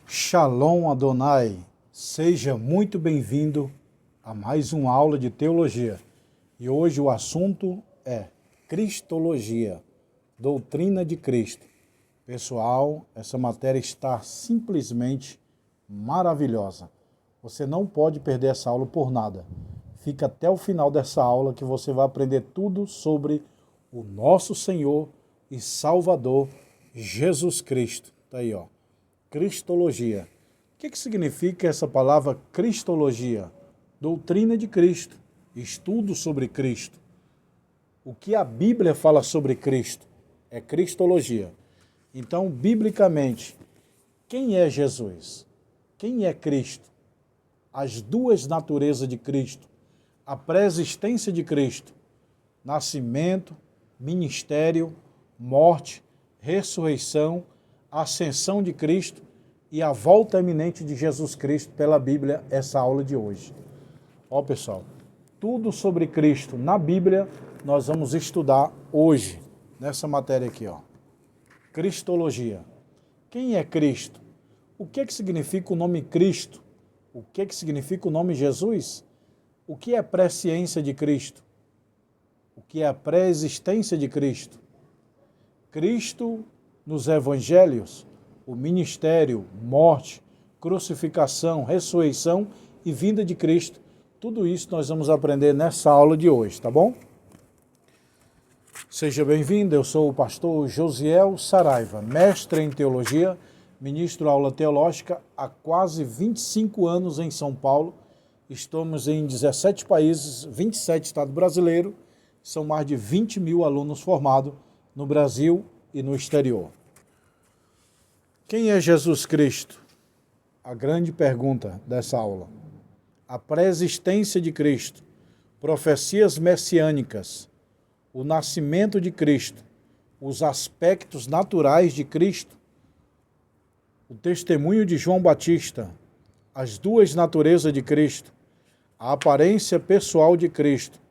Shalom Adonai, seja muito bem-vindo a mais uma aula de teologia. E hoje o assunto é Cristologia, doutrina de Cristo. Pessoal, essa matéria está simplesmente maravilhosa. Você não pode perder essa aula por nada. Fica até o final dessa aula que você vai aprender tudo sobre o nosso Senhor e Salvador Jesus Cristo. Tá aí, ó. Cristologia. O que significa essa palavra Cristologia? Doutrina de Cristo, estudo sobre Cristo. O que a Bíblia fala sobre Cristo é Cristologia. Então, biblicamente, quem é Jesus? Quem é Cristo? As duas naturezas de Cristo, a pré-existência de Cristo, nascimento, ministério, morte, ressurreição, ascensão de Cristo e a volta iminente de Jesus Cristo pela Bíblia, essa aula de hoje. Ó pessoal, tudo sobre Cristo na Bíblia nós vamos estudar hoje, nessa matéria aqui, ó. Cristologia. Quem é Cristo? O que significa o nome Cristo? O que significa o nome Jesus? O que é presciência de Cristo? O que é a pré-existência de Cristo? Cristo nos evangelhos, o ministério, morte, crucificação, ressurreição e vinda de Cristo. Tudo isso nós vamos aprender nessa aula de hoje, tá bom? Seja bem-vindo, eu sou o pastor Josiel Saraiva, mestre em teologia, ministro aula teológica há quase 25 anos em São Paulo. Estamos em 17 países, 27 estados brasileiros, são mais de 20 mil alunos formados no Brasil e no exterior. Quem é Jesus Cristo? A grande pergunta dessa aula. A pré-existência de Cristo, profecias messiânicas, o nascimento de Cristo, os aspectos naturais de Cristo, o testemunho de João Batista, as duas naturezas de Cristo, a aparência pessoal de Cristo.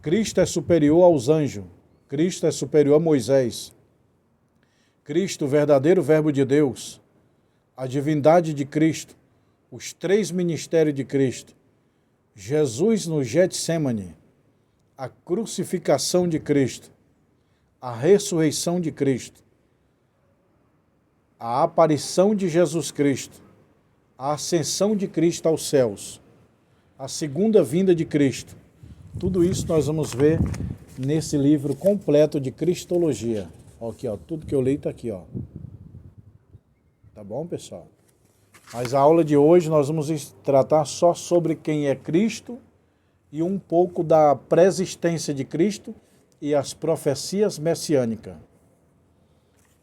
Cristo é superior aos anjos, Cristo é superior a Moisés. Cristo, o verdadeiro verbo de Deus, a divindade de Cristo, os três ministérios de Cristo, Jesus no Getsêmani, a crucificação de Cristo, a ressurreição de Cristo, a aparição de Jesus Cristo, a ascensão de Cristo aos céus, a segunda vinda de Cristo. Tudo isso nós vamos ver nesse livro completo de Cristologia. Aqui, ó, tudo que eu leio está aqui, ó. Tá bom, pessoal? Mas a aula de hoje nós vamos tratar só sobre quem é Cristo e um pouco da pré-existência de Cristo e as profecias messiânicas.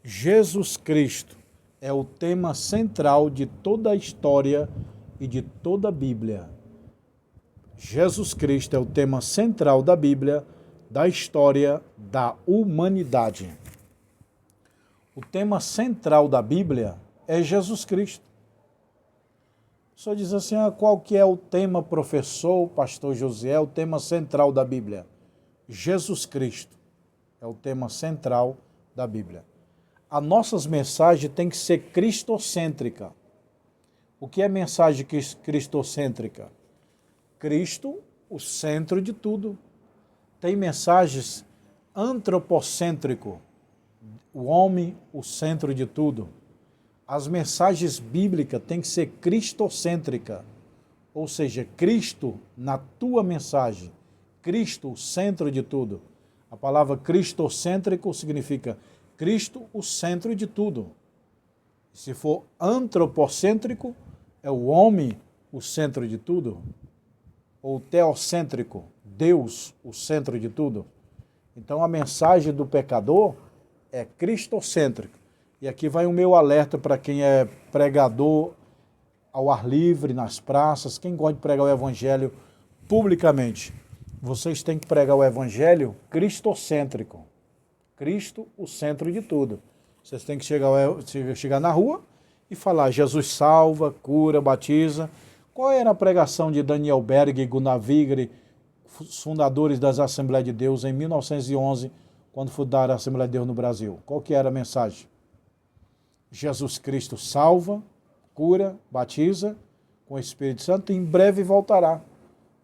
Jesus Cristo é o tema central de toda a história e de toda a Bíblia. Jesus Cristo é o tema central da Bíblia, da história, da humanidade. O tema central da Bíblia é Jesus Cristo. O senhor diz assim, qual que é o tema, professor, pastor José, o tema central da Bíblia? Jesus Cristo é o tema central da Bíblia. As nossas mensagens têm que ser cristocêntrica. O que é mensagem cristocêntrica? Cristo, o centro de tudo. Tem mensagens antropocêntrico, o homem, o centro de tudo. As mensagens bíblicas têm que ser cristocêntrica, ou seja, Cristo na tua mensagem, Cristo, o centro de tudo. A palavra cristocêntrico significa Cristo, o centro de tudo. Se for antropocêntrico, é o homem o centro de tudo. Ou teocêntrico, Deus o centro de tudo. Então a mensagem do pecador é cristocêntrica. E aqui vai o meu alerta para quem é pregador ao ar livre, nas praças, quem gosta de pregar o evangelho publicamente. Vocês têm que pregar o evangelho cristocêntrico. Cristo, o centro de tudo. Vocês têm que chegar na rua e falar, Jesus salva, cura, batiza. Qual era a pregação de Daniel Berg e Gunnar Vigre, fundadores das Assembleias de Deus, em 1911, quando fundaram a Assembleia de Deus no Brasil? Qual que era a mensagem? Jesus Cristo salva, cura, batiza com o Espírito Santo e em breve voltará.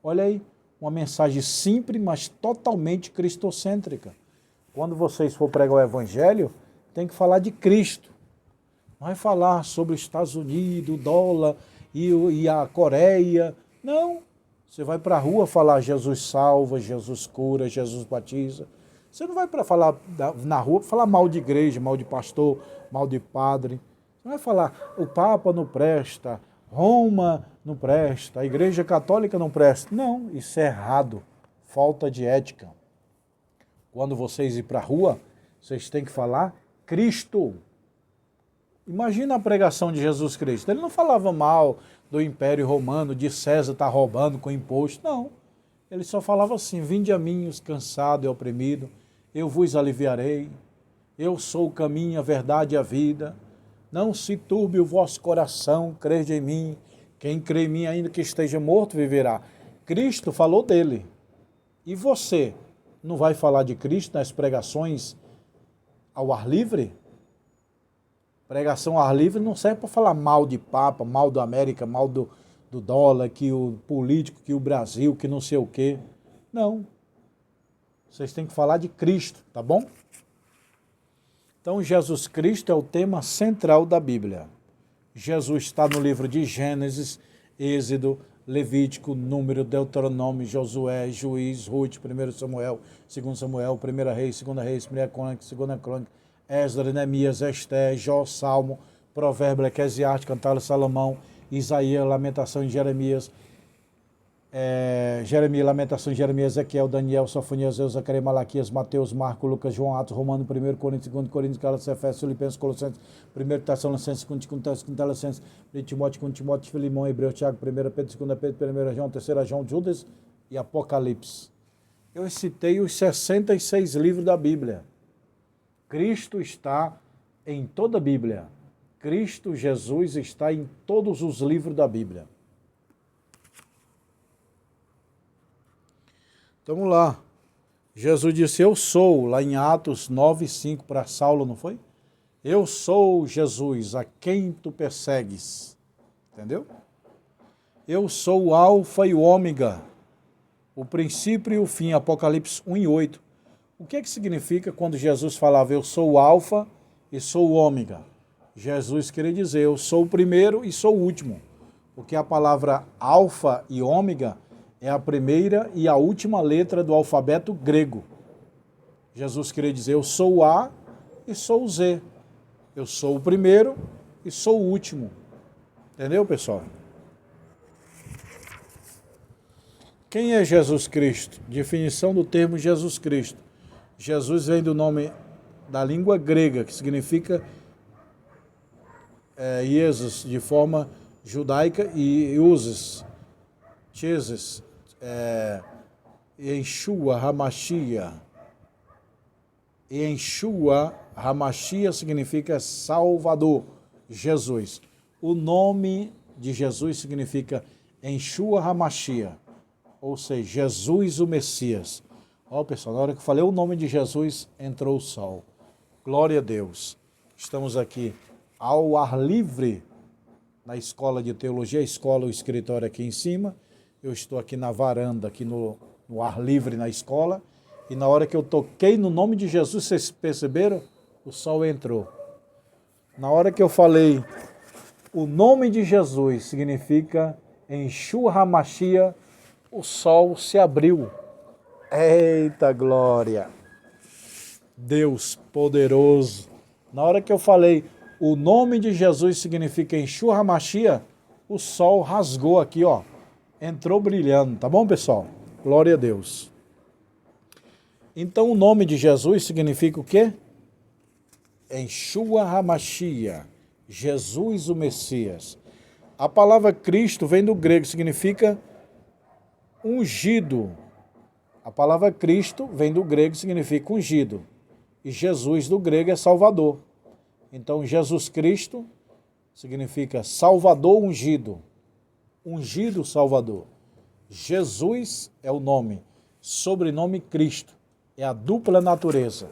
Olha aí, uma mensagem simples, mas totalmente cristocêntrica. Quando vocês for pregar o Evangelho, tem que falar de Cristo. Não vai falar sobre os Estados Unidos, o dólar e a Coreia. Não. Você vai para a rua falar Jesus salva, Jesus cura, Jesus batiza. Você não vai para falar na rua falar mal de igreja, mal de pastor, mal de padre. Você vai falar o Papa não presta, Roma não presta, a Igreja Católica não presta. Não, isso é errado. Falta de ética. Quando vocês ir para a rua, vocês têm que falar Cristo. Imagina a pregação de Jesus Cristo. Ele não falava mal do Império Romano, de César estar roubando com imposto. Não. Ele só falava assim: vinde a mim os cansados e oprimidos, eu vos aliviarei. Eu sou o caminho, a verdade e a vida. Não se turbe o vosso coração, crede em mim. Quem crê em mim, ainda que esteja morto, viverá. Cristo falou dele. E você não vai falar de Cristo nas pregações ao ar livre? Pregação ao ar livre não serve para falar mal de Papa, mal da América, mal do dólar, que o político, que o Brasil, que não sei o quê. Não. Vocês têm que falar de Cristo, tá bom? Então, Jesus Cristo é o tema central da Bíblia. Jesus está no livro de Gênesis, Êxodo, Levítico, Número, Deuteronômio, Josué, Juiz, Ruth, 1 Samuel, 2 Samuel, 1 Reis, 2 Reis, 1 Crônica, 2 Crônica, Esdras, Neemias, Esté, Jó, Salmo, Provérbio, Eclesiastes, Cantares de Salomão, Isaías, Lamentação de Jeremias, Lamentação de Jeremias, Ezequiel, Daniel, Sofonias, Zacarias, Malaquias, Mateus, Marcos, Lucas, João, Atos, Romano, 1 Coríntios, 2 Coríntios, Gálatas, Efésios, Filipenses, Colossenses, 1 Tessalonicenses, 2 Tessalonicenses, 1 Timóteo, 2 Timóteo, Filimão, Hebreu, Tiago, 1 Pedro, 2 Pedro, 1 João, 3 João, Judas e Apocalipse. Eu citei os 66 livros da Bíblia. Cristo está em toda a Bíblia. Cristo Jesus está em todos os livros da Bíblia. Então, vamos lá. Jesus disse, eu sou, lá em Atos 9:5 para Saulo, não foi? Eu sou Jesus, a quem tu persegues. Entendeu? Eu sou o alfa e o ômega, o princípio e o fim, Apocalipse 1:8. O que é que significa quando Jesus falava, eu sou o alfa e sou o ômega? Jesus queria dizer, eu sou o primeiro e sou o último. Porque a palavra alfa e ômega é a primeira e a última letra do alfabeto grego. Jesus queria dizer, eu sou o A e sou o Z. Eu sou o primeiro e sou o último. Entendeu, pessoal? Quem é Jesus Cristo? Definição do termo Jesus Cristo. Jesus vem do nome da língua grega, que significa Jesus, de forma judaica, e uses, Jesus, Yeshua HaMashiach. Yeshua HaMashiach significa Salvador, Jesus. O nome de Jesus significa Yeshua HaMashiach, ou seja, Jesus o Messias. Ó, pessoal, na hora que eu falei o nome de Jesus, entrou o sol. Glória a Deus. Estamos aqui ao ar livre, na escola de teologia, a escola, o escritório aqui em cima. Eu estou aqui na varanda, aqui no ar livre na escola. E na hora que eu toquei no nome de Jesus, vocês perceberam? O sol entrou. Na hora que eu falei, o nome de Jesus significa Yeshua HaMashiach, o sol se abriu. Eita glória! Deus poderoso. Na hora que eu falei, o nome de Jesus significa Yeshua HaMashiach, o sol rasgou aqui, ó. Entrou brilhando, tá bom, pessoal? Glória a Deus. Então, o nome de Jesus significa o quê? Yeshua HaMashiach, Jesus o Messias. A palavra Cristo vem do grego, significa ungido. A palavra Cristo vem do grego, significa ungido. E Jesus do grego é Salvador. Então, Jesus Cristo significa Salvador ungido. Ungido Salvador. Jesus é o nome. Sobrenome Cristo. É a dupla natureza.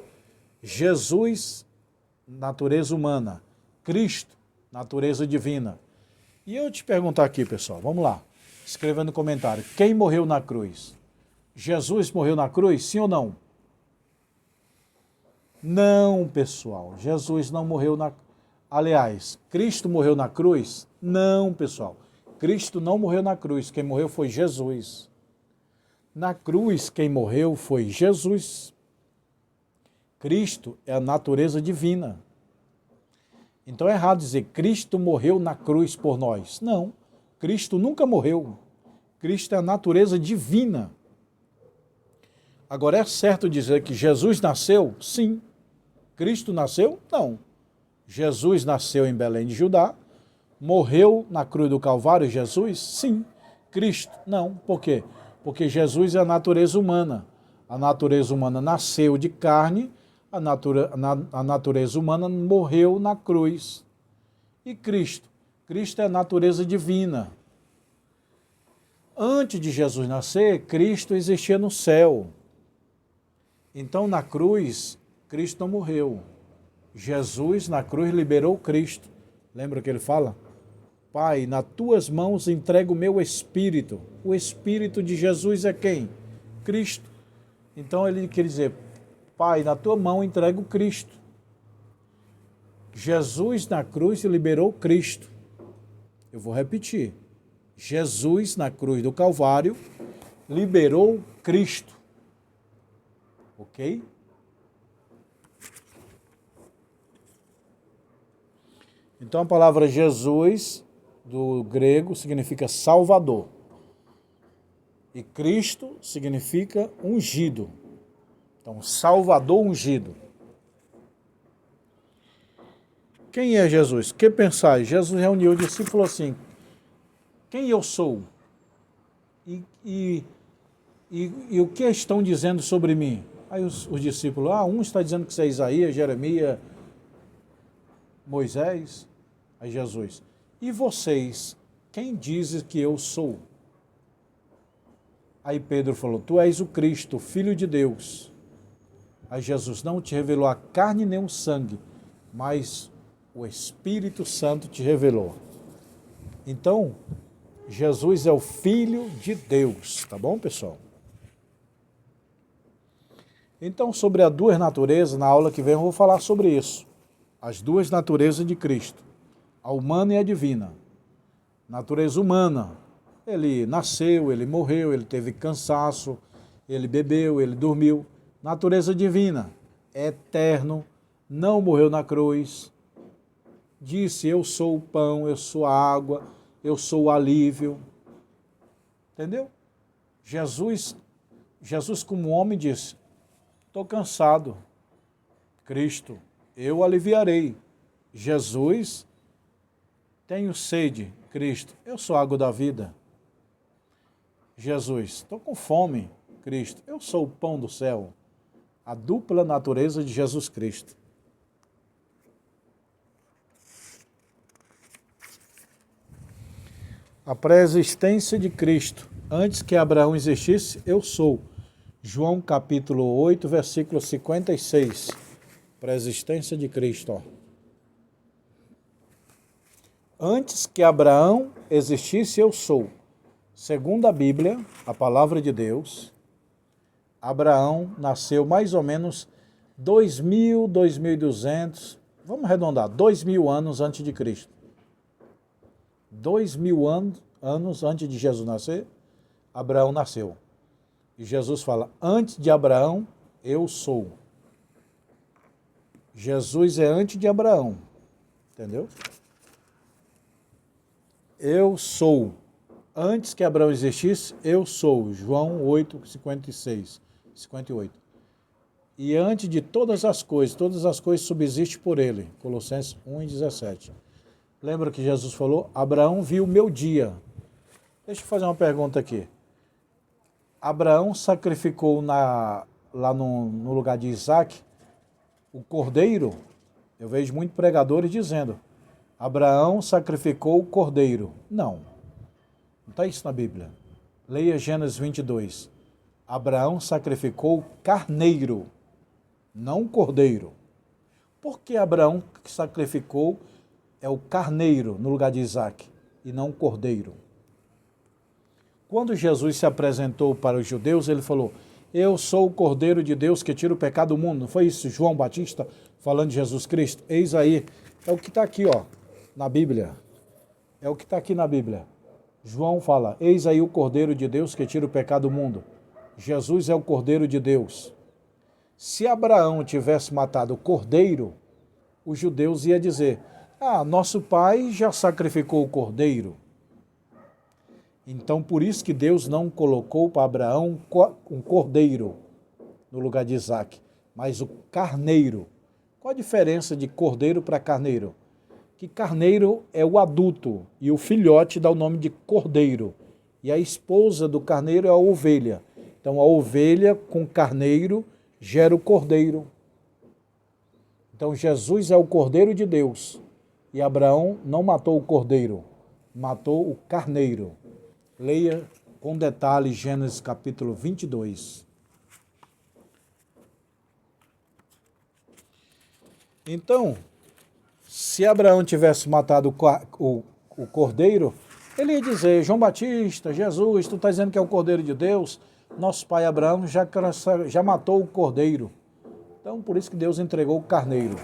Jesus, natureza humana. Cristo, natureza divina. E eu te perguntar aqui, pessoal, vamos lá. Escreva no comentário. Quem morreu na cruz? Jesus morreu na cruz, sim ou não? Não, pessoal. Jesus não morreu na... Aliás, Cristo morreu na cruz? Não, pessoal. Cristo não morreu na cruz. Quem morreu foi Jesus. Na cruz, quem morreu foi Jesus. Cristo é a natureza divina. Então é errado dizer Cristo morreu na cruz por nós. Não, Cristo nunca morreu. Cristo é a natureza divina. Agora é certo dizer que Jesus nasceu? Sim. Cristo nasceu? Não. Jesus nasceu em Belém de Judá. Morreu na cruz do Calvário Jesus? Sim. Cristo? Não. Por quê? Porque Jesus é a natureza humana. A natureza humana nasceu de carne, a natureza humana morreu na cruz. E Cristo? Cristo é a natureza divina. Antes de Jesus nascer, Cristo existia no céu. Então, na cruz, Cristo não morreu. Jesus, na cruz, liberou Cristo. Lembra que ele fala? Pai, nas tuas mãos entrego o meu espírito. O espírito de Jesus é quem? Cristo. Então, ele quer dizer, Pai, na tua mão entrego Cristo. Jesus, na cruz, liberou Cristo. Eu vou repetir. Jesus, na cruz do Calvário, liberou Cristo. Ok? Então a palavra Jesus, do grego, significa Salvador. E Cristo significa ungido. Então, Salvador ungido. Quem é Jesus? O que pensar? Jesus reuniu os discípulos e falou assim, quem eu sou? E o que estão dizendo sobre mim? Aí os discípulos, um está dizendo que você é Isaías, Jeremias, Moisés. Aí Jesus, e vocês, quem dizem que eu sou? Aí Pedro falou, tu és o Cristo, Filho de Deus. Aí Jesus, não te revelou a carne nem o sangue, mas o Espírito Santo te revelou. Então, Jesus é o Filho de Deus, tá bom, pessoal? Então, sobre as duas naturezas, na aula que vem eu vou falar sobre isso. As duas naturezas de Cristo, a humana e a divina. Natureza humana, ele nasceu, ele morreu, ele teve cansaço, ele bebeu, ele dormiu. Natureza divina, é eterno, não morreu na cruz. Disse, eu sou o pão, eu sou a água, eu sou o alívio. Entendeu? Jesus como homem disse, estou cansado. Cristo, eu aliviarei. Jesus, tenho sede. Cristo, eu sou a água da vida. Jesus, estou com fome. Cristo, eu sou o pão do céu. A dupla natureza de Jesus Cristo. A pré-existência de Cristo. Antes que Abraão existisse, eu sou. João capítulo 8, versículo 56. Pré-existência de Cristo. Ó. Antes que Abraão existisse, eu sou. Segundo a Bíblia, a palavra de Deus, Abraão nasceu mais ou menos 2.000, 2.200, vamos arredondar, 2.000 anos antes de Cristo. 2.000 anos antes de Jesus nascer, Abraão nasceu. E Jesus fala, antes de Abraão, eu sou. Jesus é antes de Abraão, entendeu? Eu sou. Antes que Abraão existisse, eu sou. João 8, 56, 58. E antes de todas as coisas subsistem por ele. Colossenses 1 e 17. Lembra que Jesus falou? Abraão viu o meu dia. Deixa eu fazer uma pergunta aqui. Abraão sacrificou lá no lugar de Isaac o cordeiro? Eu vejo muitos pregadores dizendo, Abraão sacrificou o cordeiro. Não. Não está isso na Bíblia. Leia Gênesis 22. Abraão sacrificou carneiro, não cordeiro. Por que Abraão sacrificou o carneiro no lugar de Isaac? e não cordeiro. Quando Jesus se apresentou para os judeus, ele falou: eu sou o Cordeiro de Deus que tira o pecado do mundo. Não foi isso João Batista falando de Jesus Cristo? Eis aí, é o que está aqui, ó, na Bíblia. É o que está aqui na Bíblia. João fala: eis aí o Cordeiro de Deus que tira o pecado do mundo. Jesus é o Cordeiro de Deus. Se Abraão tivesse matado o cordeiro, os judeus iam dizer: nosso pai já sacrificou o cordeiro. Então, por isso que Deus não colocou para Abraão um cordeiro no lugar de Isaac, mas o carneiro. Qual a diferença de cordeiro para carneiro? Que carneiro é o adulto e o filhote dá o nome de cordeiro. E a esposa do carneiro é a ovelha. Então, a ovelha com carneiro gera o cordeiro. Então, Jesus é o Cordeiro de Deus. E Abraão não matou o cordeiro, matou o carneiro. Leia com detalhe Gênesis capítulo 22. Então, se Abraão tivesse matado o cordeiro, ele ia dizer: João Batista, Jesus, tu está dizendo que é o Cordeiro de Deus? Nosso pai Abraão já matou o cordeiro. Então, por isso que Deus entregou o carneiro.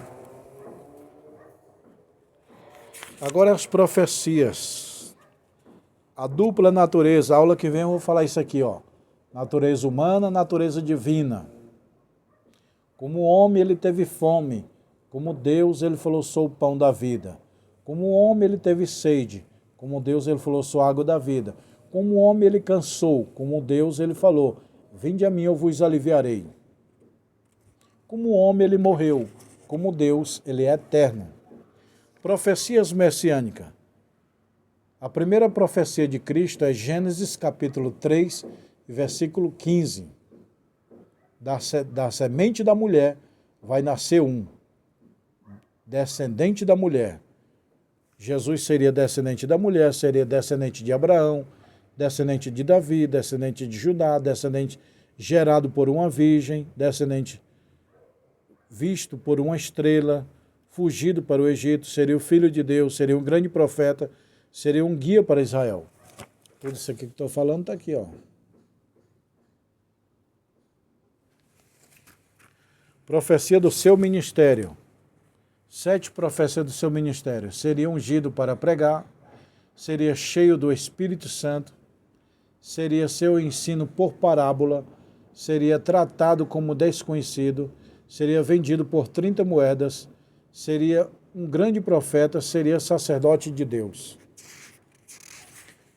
Agora as profecias. A dupla natureza. A aula que vem eu vou falar isso aqui, ó. Natureza humana, natureza divina. Como homem ele teve fome. Como Deus ele falou: sou o pão da vida. Como homem ele teve sede. Como Deus ele falou: sou a água da vida. Como homem ele cansou. Como Deus ele falou: vinde a mim, eu vos aliviarei. Como homem ele morreu. Como Deus ele é eterno. Profecias messiânicas. A primeira profecia de Cristo é Gênesis capítulo 3, versículo 15. Da semente da mulher vai nascer um descendente da mulher. Jesus seria descendente da mulher, seria descendente de Abraão, descendente de Davi, descendente de Judá, descendente gerado por uma virgem, descendente visto por uma estrela, fugido para o Egito, seria o Filho de Deus, seria um grande profeta, seria um guia para Israel. Tudo isso aqui que estou falando está aqui, ó. Profecia do seu ministério. 7 profecias do seu ministério. Seria ungido para pregar, seria cheio do Espírito Santo, seria seu ensino por parábola, seria tratado como desconhecido, seria vendido por 30 moedas, seria um grande profeta, seria sacerdote de Deus.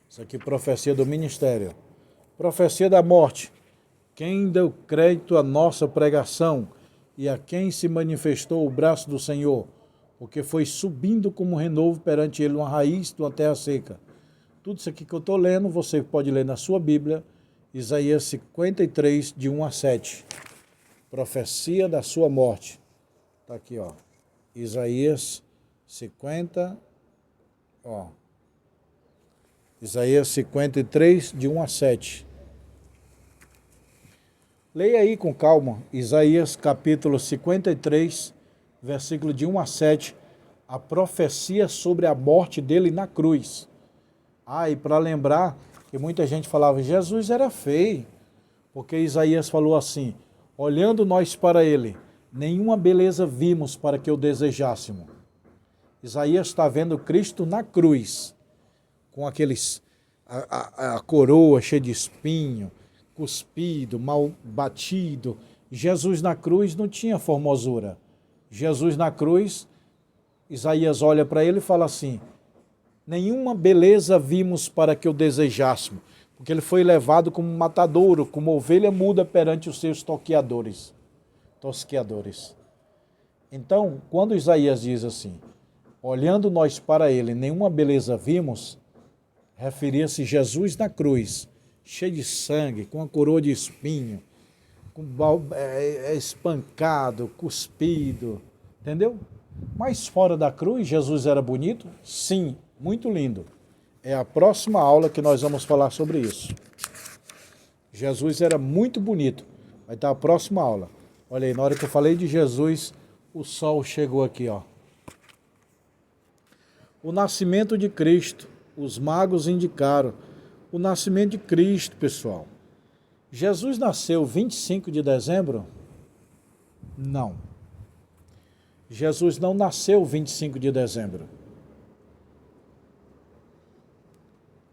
Isso aqui é profecia do ministério. Profecia da morte. Quem deu crédito à nossa pregação e a quem se manifestou o braço do Senhor, porque foi subindo como renovo perante ele uma raiz de uma terra seca. Tudo isso aqui que eu estou lendo, você pode ler na sua Bíblia, Isaías 53, de 1 a 7. Profecia da sua morte. Está aqui, ó. Isaías 50, ó. Isaías 53, de 1 a 7. Leia aí com calma, Isaías capítulo 53, versículo de 1 a 7, a profecia sobre a morte dele na cruz. E para lembrar que muita gente falava, Jesus era feio, porque Isaías falou assim, olhando nós para ele, nenhuma beleza vimos para que o desejássemos. Isaías está vendo Cristo na cruz, com aqueles, a coroa cheia de espinho, cuspido, mal batido. Jesus na cruz não tinha formosura. Jesus na cruz, Isaías olha para ele e fala assim, nenhuma beleza vimos para que o desejássemos, porque ele foi levado como matadouro, como ovelha muda perante os seus tosqueadores. Então, quando Isaías diz assim, olhando nós para ele, nenhuma beleza vimos, referia-se Jesus na cruz, cheio de sangue, com a coroa de espinho, espancado, cuspido, entendeu? Mas fora da cruz, Jesus era bonito? Sim, muito lindo. É a próxima aula que nós vamos falar sobre isso. Jesus era muito bonito. Vai estar a próxima aula. Olha aí, na hora que eu falei de Jesus, o sol chegou aqui, ó. O nascimento de Cristo os magos indicaram o nascimento de Cristo, pessoal. Jesus nasceu 25 de dezembro? Não. Jesus não nasceu 25 de dezembro.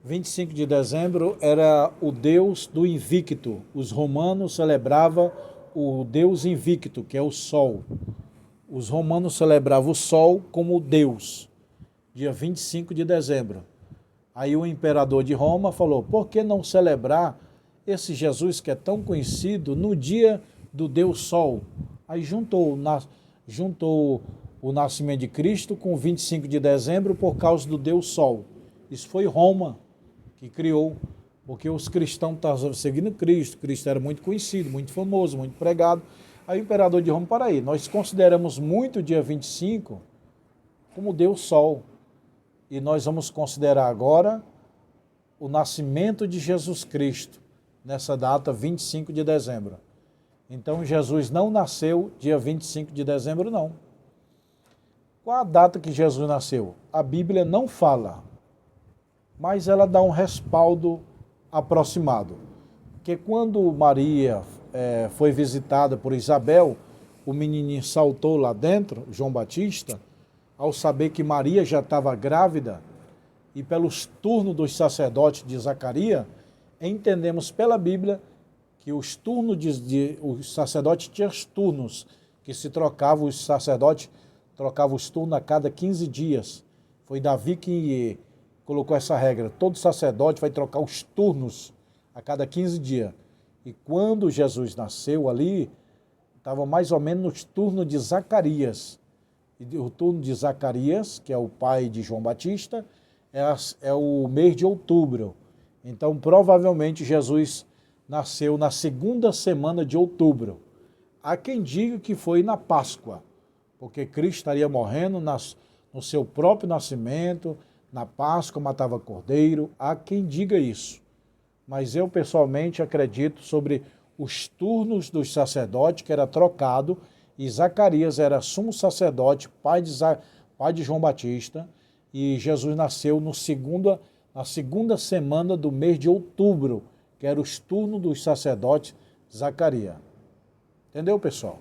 25 de dezembro era o Deus do invicto. Os romanos celebravam o Deus invicto, que é o Sol. Os romanos celebravam o Sol como Deus, dia 25 de dezembro. Aí o imperador de Roma falou, por que não celebrar esse Jesus que é tão conhecido no dia do Deus Sol? Aí juntou o nascimento de Cristo com 25 de dezembro por causa do Deus Sol. Isso foi Roma que criou, porque os cristãos estavam seguindo Cristo. Cristo era muito conhecido, muito famoso, muito pregado. Aí o imperador de Roma, para aí, nós consideramos muito o dia 25 como Deus Sol. E nós vamos considerar agora o nascimento de Jesus Cristo, nessa data 25 de dezembro. Então Jesus não nasceu dia 25 de dezembro, não. Qual a data que Jesus nasceu? A Bíblia não fala, mas ela dá um respaldo aproximado. Porque quando Maria foi visitada por Isabel, o menininho saltou lá dentro, João Batista, ao saber que Maria já estava grávida, e pelos turnos dos sacerdotes de Zacarias, entendemos pela Bíblia que os turnos os sacerdotes tinham os turnos, que se trocavam, os sacerdotes trocavam os turnos a cada 15 dias. Foi Davi que colocou essa regra, todo sacerdote vai trocar os turnos a cada 15 dias. E quando Jesus nasceu ali, estava mais ou menos nos turnos de Zacarias. E o turno de Zacarias, que é o pai de João Batista, é o mês de outubro. Então, provavelmente, Jesus nasceu na segunda semana de outubro. Há quem diga que foi na Páscoa, porque Cristo estaria morrendo no seu próprio nascimento, na Páscoa matava cordeiro. Há quem diga isso. Mas eu, pessoalmente, acredito sobre os turnos dos sacerdotes, que era trocado, e Zacarias era sumo sacerdote, pai de João Batista, e Jesus nasceu na segunda semana do mês de outubro, que era os turnos dos sacerdotes Zacarias. Entendeu, pessoal?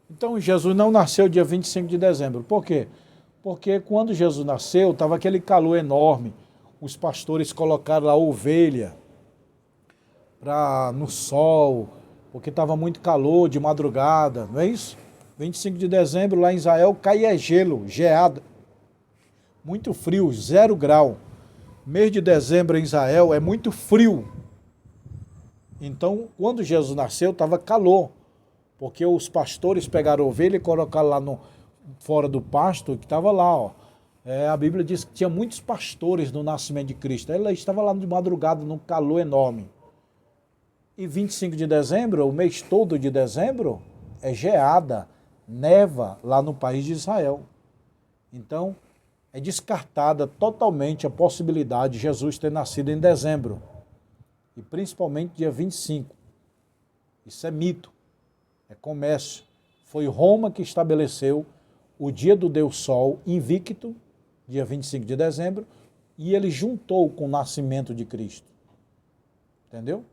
Então, Jesus não nasceu dia 25 de dezembro. Por quê? Porque quando Jesus nasceu, estava aquele calor enorme. Os pastores colocaram lá a ovelha no sol, porque estava muito calor de madrugada, não é isso? 25 de dezembro lá em Israel caía gelo, geada. Muito frio, 0 grau. Mês de dezembro em Israel é muito frio. Então, quando Jesus nasceu, estava calor, porque os pastores pegaram a ovelha e colocaram lá fora do pasto, que estava lá, ó. A Bíblia diz que tinha muitos pastores no nascimento de Cristo. Ela estava lá de madrugada, num calor enorme. E 25 de dezembro, o mês todo de dezembro, é geada, neva lá no país de Israel. Então, é descartada totalmente a possibilidade de Jesus ter nascido em dezembro. E principalmente dia 25. Isso é mito, é comércio. Foi Roma que estabeleceu o dia do Deus Sol invicto, dia 25 de dezembro, e ele juntou com o nascimento de Cristo. Entendeu?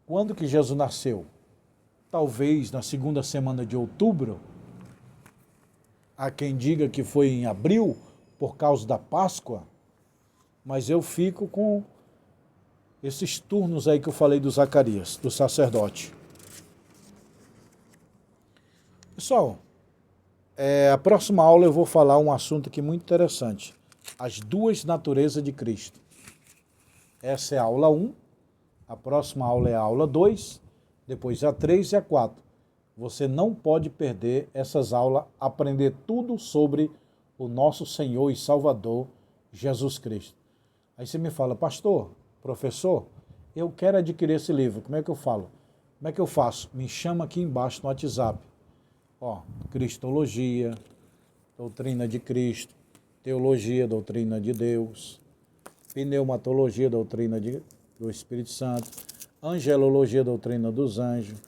Quando que Jesus nasceu? Talvez na segunda semana de outubro. Há quem diga que foi em abril, por causa da Páscoa, mas eu fico com esses turnos aí que eu falei do Zacarias, do sacerdote. Pessoal, a próxima aula eu vou falar um assunto aqui muito interessante. As duas naturezas de Cristo. Essa é a aula 1, a próxima aula é a aula 2, depois a 3 e a 4. Você não pode perder essas aulas, aprender tudo sobre o nosso Senhor e Salvador, Jesus Cristo. Aí você me fala, pastor, professor, eu quero adquirir esse livro, como é que eu falo? Como é que eu faço? Me chama aqui embaixo no WhatsApp. Ó, Cristologia, doutrina de Cristo, teologia, doutrina de Deus, pneumatologia, doutrina do Espírito Santo, angelologia, doutrina dos anjos,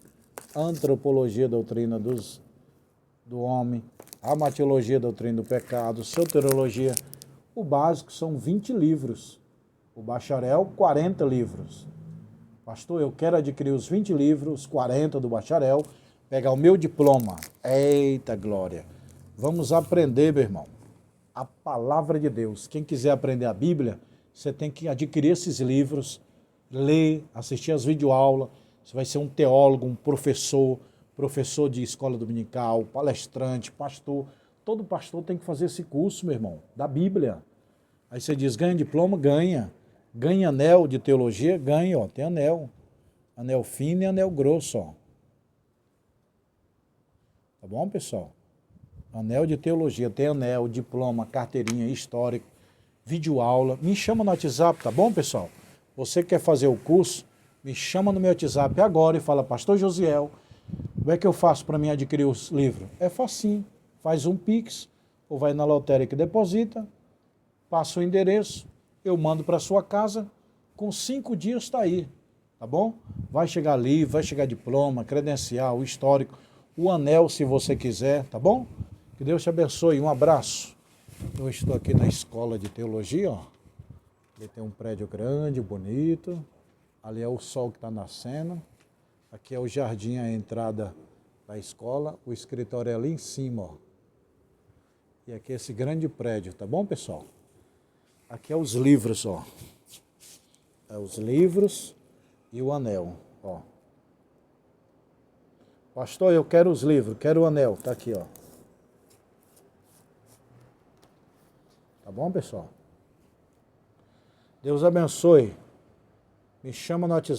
antropologia, doutrina do homem, amatiologia, doutrina do pecado, soteriologia, O básico são 20 livros. O bacharel, 40 livros. Pastor, eu quero adquirir os 20 livros, 40 do bacharel, pegar o meu diploma. Eita glória! Vamos aprender, meu irmão, a palavra de Deus. Quem quiser aprender a Bíblia, você tem que adquirir esses livros, ler, assistir as videoaulas. Você vai ser um teólogo, um professor, professor de escola dominical, palestrante, pastor. Todo pastor tem que fazer esse curso, meu irmão, da Bíblia. Aí você diz, ganha diploma? Ganha. Ganha anel de teologia? Ganha, ó, tem anel. Anel fino e anel grosso, ó. Tá bom, pessoal? Anel de teologia, tem anel, diploma, carteirinha, histórico, videoaula. Me chama no WhatsApp, tá bom, pessoal? Você quer fazer o curso? Me chama no meu WhatsApp agora e fala, Pastor Josiel, como é que eu faço para mim adquirir os livros? É facinho. Faz um Pix, ou vai na lotérica e deposita, passa o endereço, eu mando para sua casa, com 5 dias está aí, tá bom? Vai chegar livro, vai chegar diploma, credencial, histórico, o anel se você quiser, tá bom? Que Deus te abençoe, um abraço. Eu estou aqui na escola de teologia, ó. Ali tem um prédio grande, bonito, ali é o sol que está nascendo, aqui é o jardim, a entrada da escola, o escritório é ali em cima, ó. E aqui é esse grande prédio, tá bom, pessoal? Aqui é os livros, ó. É os livros e o anel, ó. Pastor, eu quero os livros, quero o anel, tá aqui, ó. Tá bom, pessoal? Deus abençoe. Me chama no WhatsApp.